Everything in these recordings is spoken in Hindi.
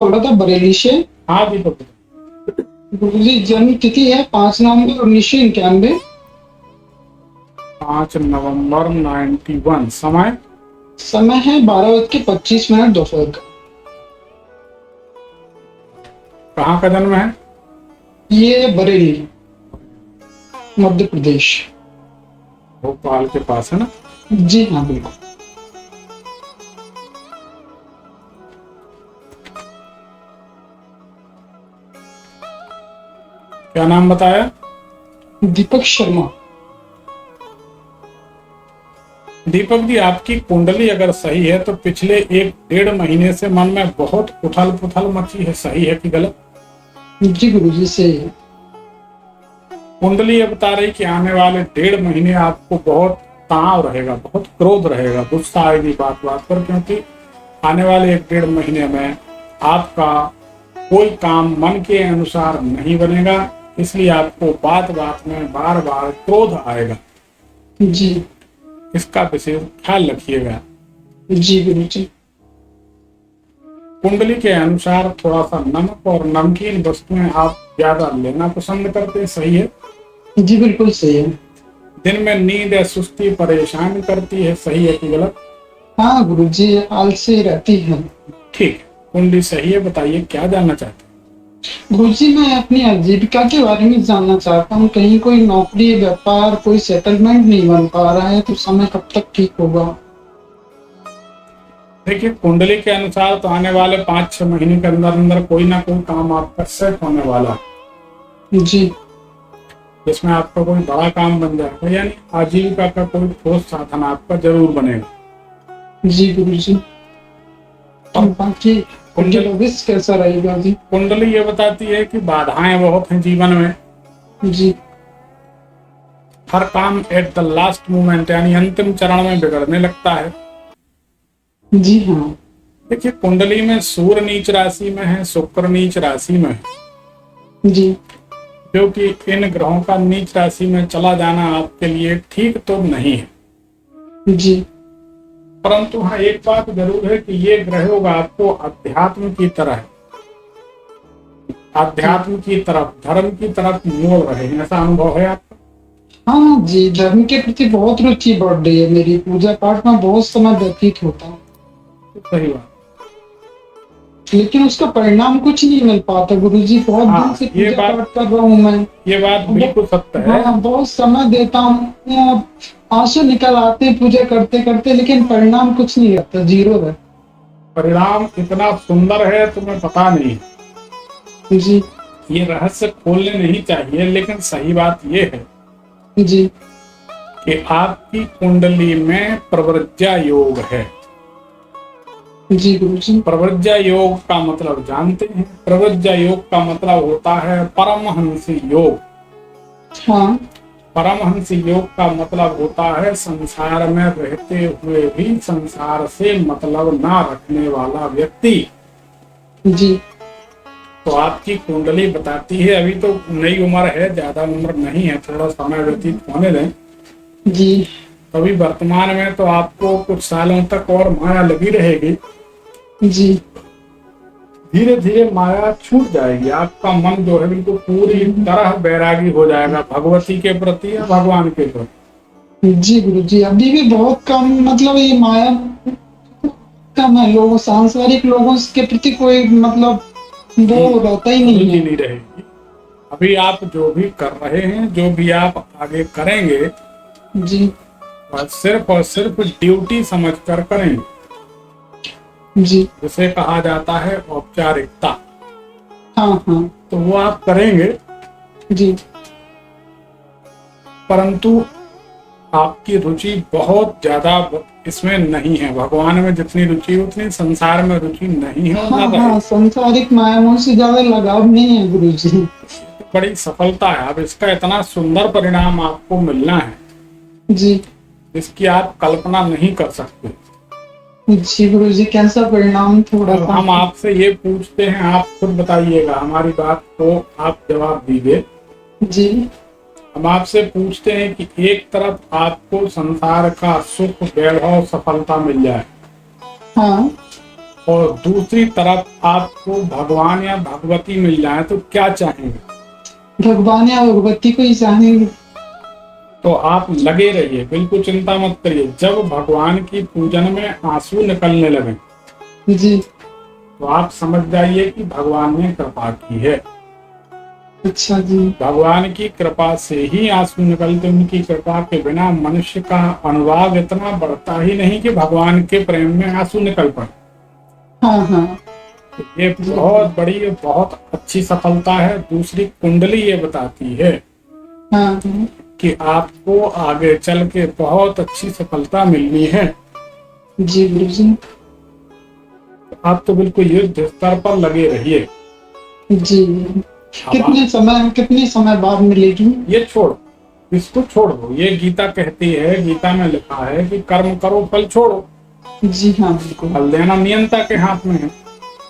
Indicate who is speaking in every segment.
Speaker 1: बोला था बरेली से।
Speaker 2: हाँ दीपक।
Speaker 1: गुरुजी जन्म तिथि है 5 नवंबर 1991।
Speaker 2: 5 नवंबर 91। समय?
Speaker 1: समय है 12:25 दोपहर का।
Speaker 2: कहाँ का जन्म है?
Speaker 1: ये बरेली, मध्य प्रदेश।
Speaker 2: भोपाल के पास है ना?
Speaker 1: जी हाँ बिल्कुल।
Speaker 2: क्या नाम बताया?
Speaker 1: दीपक शर्मा।
Speaker 2: दीपक जी, आपकी कुंडली अगर सही है तो पिछले 1 डेढ़ महीने से मन में बहुत उथल पुथल मची है। सही है कि गलत?
Speaker 1: जी गुरुजी से।
Speaker 2: कुंडली ये बता रही कि आने वाले 1.5 महीने आपको बहुत तनाव रहेगा, बहुत क्रोध रहेगा, गुस्सा आएगी बात बात पर, क्योंकि आने वाले 1 डेढ़ महीने में आपका कोई काम मन के अनुसार नहीं बनेगा। इसलिए आपको बात बात में बार बार क्रोध आएगा।
Speaker 1: जी।
Speaker 2: इसका विशेष ख्याल रखिएगा।
Speaker 1: जी गुरुजी।
Speaker 2: कुंडली के अनुसार थोड़ा सा नमक और नमकीन वस्तुएं आप ज्यादा लेना पसंद करते हैं। सही है?
Speaker 1: जी बिल्कुल सही है।
Speaker 2: दिन में नींद या सुस्ती परेशान करती है। सही है कि गलत?
Speaker 1: हाँ गुरुजी, आलसी रहती है।
Speaker 2: ठीक, कुंडली सही है। बताइए क्या जानना चाहते हैं?
Speaker 1: गुरुजी मैं अपनी आजीविका के बारे में जानना चाहता हूँ। कहीं कोई नौकरी, व्यापार, कोई सेटलमेंट नहीं बन पा रहा है, तो समय कब तक ठीक होगा?
Speaker 2: देखिए, कुंडली के अनुसार तो आने वाले 5-6 महीने के अंदर अंदर कोई ना कोई काम आपका सेट होने वाला है,
Speaker 1: जी।
Speaker 2: जिसमें आपका कोई बड़ा काम बन जाएगा, यानी आजीविका का कोई ठोस साधन आपका जरूर बनेगा।
Speaker 1: जी गुरुजी। और बाकी भविष्य कैसा रहेगा जी?
Speaker 2: कुंडली ये बताती है कि बाधाएं बहुत हैं जीवन में।
Speaker 1: जी।
Speaker 2: हर काम एट द लास्ट मोमेंट यानी अंतिम चरण में बिगड़ने लगता है।
Speaker 1: जी हाँ।
Speaker 2: देखिए, कुंडली में सूर्य नीच राशि में है, शुक्र नीच राशि में है,
Speaker 1: जी।
Speaker 2: क्योंकि इन ग्रहों का नीच राशि में चला जाना आपके लिए ठीक तो नहीं है।
Speaker 1: जी।
Speaker 2: परंतु हाँ, एक बात जरूर है कि ये ग्रह आपको अध्यात्म की तरह, अध्यात्म की तरफ, धर्म की तरफ मोड़ रहे हैं। ऐसा अनुभव है आपका?
Speaker 1: हाँ जी, धर्म के प्रति बहुत रुचि बढ़ रही है मेरी। पूजा पाठ में बहुत समय व्यतीत होता है,
Speaker 2: सही बात।
Speaker 1: लेकिन उसका परिणाम कुछ नहीं मिल पाता गुरुजी। बहुत दिन से
Speaker 2: ये
Speaker 1: पूजा
Speaker 2: बात
Speaker 1: पाठ कर रहा हूँ मैं।
Speaker 2: ये बात बिल्कुल सत्य है।
Speaker 1: हाँ, बहुत समय देता हूँ, आंसू निकल आते हैं पूजा करते करते, लेकिन परिणाम कुछ नहीं आता, जीरो है।
Speaker 2: परिणाम इतना सुंदर है तुम्हें पता नहीं है।
Speaker 1: जी।
Speaker 2: ये रहस्य खोलने नहीं चाहिए, लेकिन सही बात ये है
Speaker 1: जी।
Speaker 2: कि आपकी कुंडली में प्रवृज्या योग है।
Speaker 1: जी गुरुजी।
Speaker 2: प्रवृज्या योग का मतलब जानते हैं? प्रवृज्या योग का मतलब होता है परमहंसी योग।
Speaker 1: हाँ।
Speaker 2: परमहंस योग का मतलब होता है संसार में रहते हुए भी संसार से मतलब ना रखने वाला व्यक्ति।
Speaker 1: जी।
Speaker 2: तो आपकी कुंडली बताती है, अभी तो नई उम्र है, ज्यादा उम्र नहीं है, थोड़ा समय व्यतीत होने दें।
Speaker 1: जी।
Speaker 2: अभी वर्तमान में तो आपको कुछ सालों तक और माया लगी रहेगी।
Speaker 1: जी।
Speaker 2: धीरे धीरे माया छूट जाएगी। आपका मन जो है बिल्कुल पूरी तरह बैरागी हो जाएगा भगवती के प्रति या भगवान के प्रति।
Speaker 1: जी गुरुजी, अभी भी बहुत कम, मतलब ये माया कम है। लोगों, सांसारिक लोगों के प्रति कोई मतलब वो रहता ही नहीं है।
Speaker 2: नहीं रहेगी। अभी आप जो भी कर रहे हैं, जो भी आप आगे करेंगे,
Speaker 1: जी।
Speaker 2: सिर्फ और सिर्फ ड्यूटी समझकर करेंगे,
Speaker 1: जी।
Speaker 2: जिसे कहा जाता है औपचारिकता।
Speaker 1: हाँ हाँ।
Speaker 2: तो वो आप करेंगे,
Speaker 1: जी।
Speaker 2: परंतु आपकी रुचि बहुत ज्यादा इसमें नहीं है। भगवान में जितनी रुचि उतनी संसार में रुचि नहीं है।
Speaker 1: हाँ हाँ, सांसारिक मायाओं से ज्यादा लगाव नहीं है गुरुजी।
Speaker 2: तो बड़ी सफलता है। अब इसका इतना सुंदर परिणाम आपको मिलना है
Speaker 1: जी।
Speaker 2: इसकी आप कल्पना नहीं कर सकते।
Speaker 1: जी गुरुजी, कैसा परिणाम? थोड़ा सा
Speaker 2: हम आपसे ये पूछते हैं, आप खुद बताइएगा, हमारी बात को आप जवाब दीजिए।
Speaker 1: जी।
Speaker 2: हम आपसे पूछते हैं कि एक तरफ आपको संसार का सुख, वैभव, सफलता मिल जाए,
Speaker 1: हाँ।
Speaker 2: और दूसरी तरफ आपको भगवान या भगवती मिल जाए तो क्या चाहेंगे?
Speaker 1: भगवान या भगवती को ही चाहेंगे।
Speaker 2: तो आप लगे रहिए, बिल्कुल चिंता मत करिए। जब भगवान की पूजन में आंसू निकलने लगे
Speaker 1: जी।
Speaker 2: तो आप समझ जाइए कि भगवान ने कृपा की है।
Speaker 1: अच्छा जी।
Speaker 2: भगवान की कृपा से ही आंसू निकलते। उनकी कृपा के बिना मनुष्य का अनुराग इतना बढ़ता ही नहीं कि भगवान के प्रेम में आंसू निकल पड़े।
Speaker 1: हाँ हाँ।
Speaker 2: तो ये बहुत बड़ी, बहुत अच्छी सफलता है। दूसरी कुंडली ये बताती है
Speaker 1: हाँ
Speaker 2: कि आपको आगे चल के बहुत अच्छी सफलता मिलनी है।
Speaker 1: जी गुरुजी।
Speaker 2: आप तो बिल्कुल युद्ध स्तर पर लगे रहिए।
Speaker 1: जी। कितने समय बाद मिलेगी?
Speaker 2: ये छोड़, इसको छोड़ दो। ये गीता कहती है, गीता में लिखा है कि कर्म करो फल छोड़ो।
Speaker 1: जी हाँ बिल्कुल।
Speaker 2: फल देना नियंता के हाथ में है।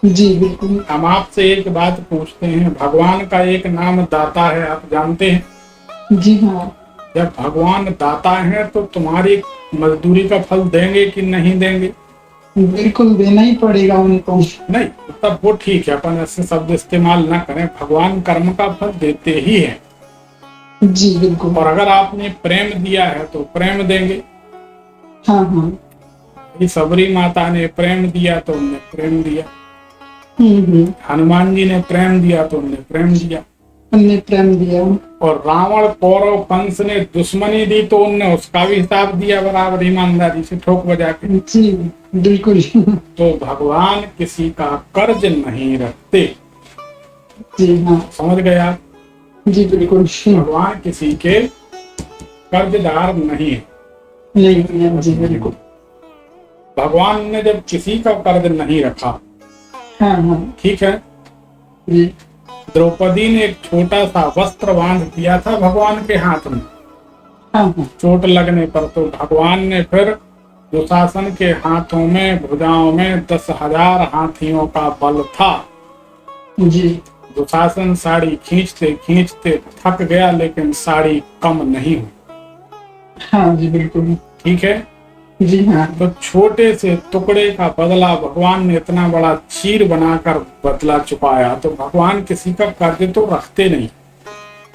Speaker 1: जी बिल्कुल।
Speaker 2: हम आपसे एक बात पूछते हैं, भगवान का एक नाम दाता है, आप जानते हैं?
Speaker 1: जी हाँ।
Speaker 2: जब भगवान दाता है तो तुम्हारी मजदूरी का फल देंगे कि नहीं देंगे?
Speaker 1: बिल्कुल देना ही पड़ेगा उनको।
Speaker 2: नहीं, तब वो ठीक है, अपन ऐसे शब्द इस्तेमाल ना करें। भगवान कर्म का फल देते ही है।
Speaker 1: जी बिल्कुल।
Speaker 2: और अगर आपने प्रेम दिया है तो प्रेम देंगे।
Speaker 1: हाँ हाँ।
Speaker 2: सबरी माता ने प्रेम दिया तो उनने प्रेम दिया। हनुमान जी ने प्रेम दिया तो उनने प्रेम दिया।
Speaker 1: उनने प्रेम दिया।
Speaker 2: और रावण, कौरव, कंस ने दुश्मनी दी तो उनने उसका भी हिसाब दिया बराबर ईमानदारी से, ठोक बजा के।
Speaker 1: जी बिल्कुल।
Speaker 2: तो भगवान किसी का कर्ज नहीं रखते।
Speaker 1: जी हाँ।
Speaker 2: समझ गए आप?
Speaker 1: जी बिल्कुल।
Speaker 2: भगवान किसी के कर्जदार नहीं है।
Speaker 1: नहीं। जी बिल्कुल।
Speaker 2: भगवान ने जब किसी का कर्ज नहीं रखा,
Speaker 1: हाँ हाँ।
Speaker 2: ठीक है।
Speaker 1: जी।
Speaker 2: द्रौपदी ने एक छोटा सा वस्त्र बांध दिया था भगवान के हाथ में,
Speaker 1: हाँ हाँ।
Speaker 2: चोट लगने पर। तो भगवान ने फिर दुशासन के हाथों में, भुजाओं में 10,000 हाथियों का बल था।
Speaker 1: जी।
Speaker 2: दुशासन साड़ी खींचते खींचते थक गया, लेकिन साड़ी कम नहीं हुई।
Speaker 1: हाँ जी बिल्कुल।
Speaker 2: ठीक है।
Speaker 1: जी हाँ।
Speaker 2: तो छोटे से टुकड़े का बदला भगवान ने इतना बड़ा चीर बनाकर बदला चुकाया। तो भगवान किसी का कर्ज तो रखते नहीं।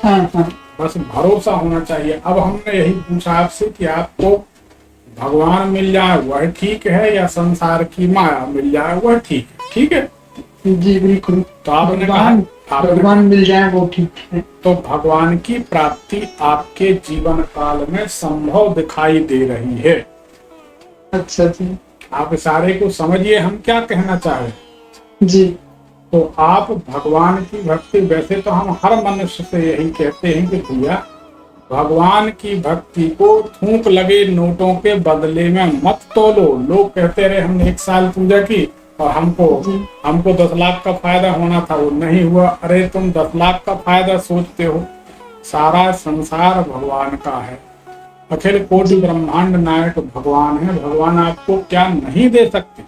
Speaker 1: हाँ हाँ।
Speaker 2: बस भरोसा होना चाहिए। अब हमने यही पूछा आपसे कि आपको भगवान मिल जाए वह ठीक है या संसार की माया मिल जाए वह ठीक है? ठीक है
Speaker 1: जी बिल्कुल।
Speaker 2: तो आपने
Speaker 1: भगवान मिल जाए वो ठीक है।
Speaker 2: तो भगवान की प्राप्ति आपके जीवन काल में संभव दिखाई दे रही है।
Speaker 1: अच्छा जी।
Speaker 2: आप इशारे को समझिए हम क्या कहना चाह रहे हैं।
Speaker 1: जी।
Speaker 2: तो आप भगवान की भक्ति, वैसे तो हम हर मनुष्य से यही कहते हैं कि भैया भगवान की भक्ति को थूक लगे नोटों के बदले में मत तोलो। लोग कहते रहे हमने 1 साल पूजा की और हमको 10 लाख का फायदा होना था, वो नहीं हुआ। अरे तुम 10 लाख का फायदा सोचते हो, सारा संसार भगवान का है। अखिल कोटि ब्रह्मांड नायक भगवान है। भगवान आपको क्या नहीं दे सकते?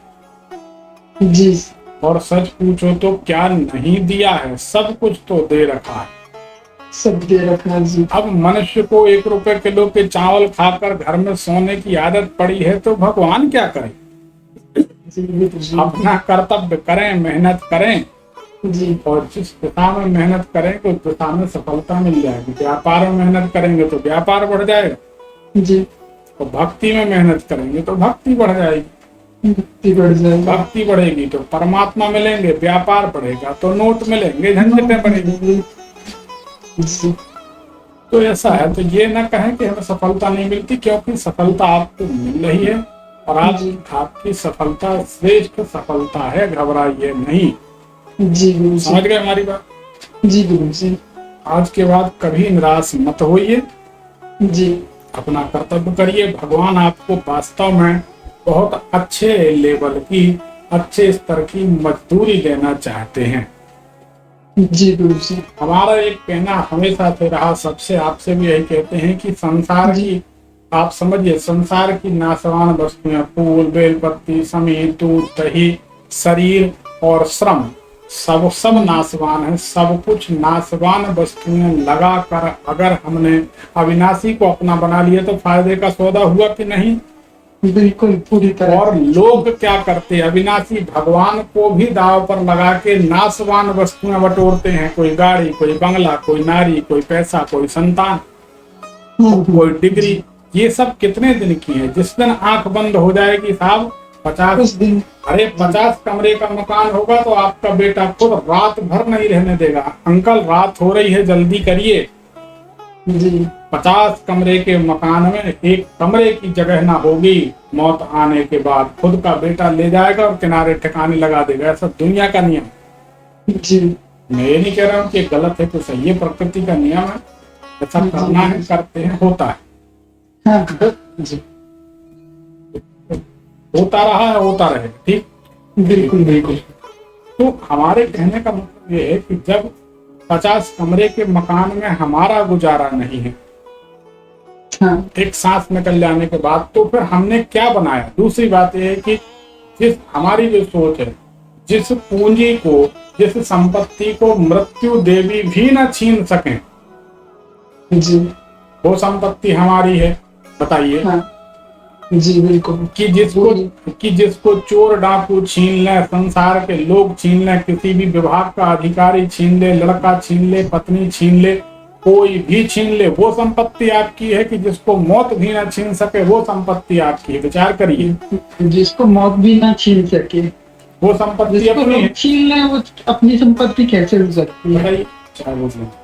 Speaker 1: जी।
Speaker 2: और सच पूछो तो क्या नहीं दिया है? सब कुछ तो दे रखा है।
Speaker 1: सब दे रखा जी।
Speaker 2: अब मनुष्य को 1 रुपए किलो के चावल खाकर घर में सोने की आदत पड़ी है तो भगवान क्या करे?
Speaker 1: जी।
Speaker 2: अपना कर्तव्य करें, मेहनत करें
Speaker 1: जी।
Speaker 2: और जिस दिशा में मेहनत करेंगे उस दिशा में सफलता मिल जाएगी। व्यापार में मेहनत करेंगे तो व्यापार बढ़ जाएगा
Speaker 1: जी।
Speaker 2: और भक्ति में मेहनत करेंगे तो भक्ति बढ़ जाएगी।
Speaker 1: भक्ति बढ़ जाएगी।
Speaker 2: भक्ति बढ़ेगी तो परमात्मा मिलेंगे, व्यापार बढ़ेगा तो नोट मिलेंगे, झंझटें बढ़ेंगी। तो ऐसा है। तो ये ना कहें कि हमें सफलता नहीं मिलती, क्योंकि सफलता आपको मिल रही है और आपकी सफलता श्रेष्ठ सफलता है। घबराइए नहीं।
Speaker 1: जी गुरु।
Speaker 2: समझ गए हमारी बात?
Speaker 1: जी गुरु जी।
Speaker 2: आज के बाद कभी निराश मत होइए।
Speaker 1: जी।
Speaker 2: अपना कर्तव्य करिए। भगवान आपको वास्तव में बहुत अच्छे लेवल की, अच्छे स्तर की मजदूरी देना चाहते हैं।
Speaker 1: जी गुरु जी।
Speaker 2: हमारा एक कहना हमेशा से रहा, सबसे आपसे भी यही कहते हैं कि संसार की, आप समझिए, संसार की नाशवान वस्तुएं, फूल, बेलपत्ती, समीर, दूध, दही, शरीर और श्रम, सब नाशवान है। सब कुछ नाशवान वस्तुएं लगाकर अगर हमने अविनाशी को अपना बना लिया तो फायदे का सौदा हुआ कि नहीं?
Speaker 1: बिल्कुल पूरी तरह
Speaker 2: और लोग क्या करते हैं, अविनाशी भगवान को भी दांव पर लगा के नाशवान वस्तुएं बटोरते हैं। कोई गाड़ी, कोई बंगला, कोई नारी, कोई पैसा, कोई संतान, कोई डिग्री। ये सब कितने दिन की है? जिस दिन आंख बंद हो जाएगी साहब, 50
Speaker 1: उस दिन
Speaker 2: 50 कमरे का मकान होगा तो आपका बेटा खुद रात भर नहीं रहने देगा। अंकल रात हो रही है, जल्दी करिए।
Speaker 1: जी
Speaker 2: 50 कमरे के मकान में एक कमरे की जगह ना होगी। मौत आने के बाद खुद का बेटा ले जाएगा और किनारे ठिकाने लगा देगा। ऐसा दुनिया का नियम।
Speaker 1: जी
Speaker 2: मैं ये नहीं कह रहा हूँ कि गलत है, तो सही है, प्रकृति का नियम है। ऐसा करना है, करते हैं, होता है।
Speaker 1: हाँ जी
Speaker 2: होता रहा है, होता रहे, ठीक।
Speaker 1: बिल्कुल बिल्कुल।
Speaker 2: तो हमारे कहने का मतलब ये है कि जब 50 कमरे के मकान में हमारा गुजारा नहीं है,
Speaker 1: हाँ
Speaker 2: एक सांस निकल जाने के बाद, तो फिर हमने क्या बनाया? दूसरी बात यह है कि जिस हमारी जो सोच है, जिस पूंजी को, जिस संपत्ति को मृत्यु देवी भी न छीन सके,
Speaker 1: जी
Speaker 2: वो संपत्ति हमारी है। बताइए।
Speaker 1: हाँ जी बिल्कुल।
Speaker 2: कि जिसको चोर डाकू छीन ले, संसार के लोग छीन ले, किसी भी विभाग का अधिकारी छीन ले, लड़का छीन ले, पत्नी छीन ले, कोई भी छीन ले, वो संपत्ति आपकी है। कि जिसको मौत भी ना छीन सके, वो संपत्ति आपकी है। विचार करिए।
Speaker 1: जिसको मौत भी ना छीन सके,
Speaker 2: वो संपत्ति
Speaker 1: जिसको
Speaker 2: अपनी है।
Speaker 1: लोग छीन ले, वो अपनी संपत्ति कैसे हो सकती है?
Speaker 2: बताइए। चाहे वो बोले।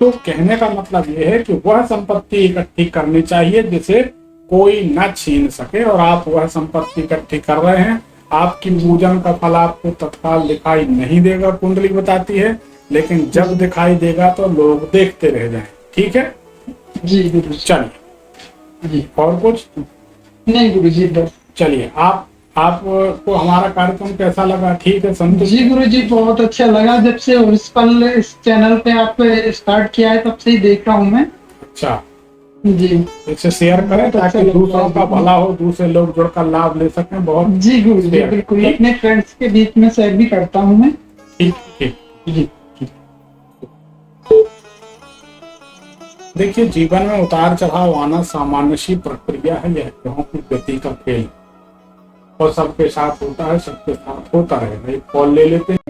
Speaker 2: तो कहने का मतलब ये है कि वह संपत्ति इकट्ठी करनी चाहिए जिसे कोई न छीन सके, और आप वह संपत्ति इकट्ठी कर रहे हैं। आपकी पूजन का फल आपको तत्काल दिखाई नहीं देगा, कुंडली बताती है, लेकिन जब दिखाई देगा तो लोग देखते रह जाएं। ठीक है
Speaker 1: जी गुरु जी।
Speaker 2: चलिए
Speaker 1: जी
Speaker 2: और कुछ
Speaker 1: नहीं गुरु जी बस।
Speaker 2: चलिए, आपको हमारा कार्यक्रम कैसा लगा? ठीक है, संतुष्ट?
Speaker 1: जी गुरु जी बहुत अच्छा लगा। जब से इस चैनल पे आप स्टार्ट किया है तब से ही देख रहा हूँ मैं।
Speaker 2: अच्छा,
Speaker 1: जी
Speaker 2: इसे शेयर करें ताकि दूसरों का भला हो, दूसरे लोग जुड़कर लाभ ले सकें। बहुत
Speaker 1: जी गुरु जी बिल्कुल। अपने फ्रेंड्स के बीच में शेयर भी करता हूँ मैं।
Speaker 2: ठीक ठीक।
Speaker 1: जी
Speaker 2: देखिए, जीवन में उतार चढ़ाव आना सामान्य सी प्रक्रिया है। यह ग्रहों की गति का खेल, और सबके साथ होता है, सबके साथ होता रहेगा। एक कॉल ले लेते हैं।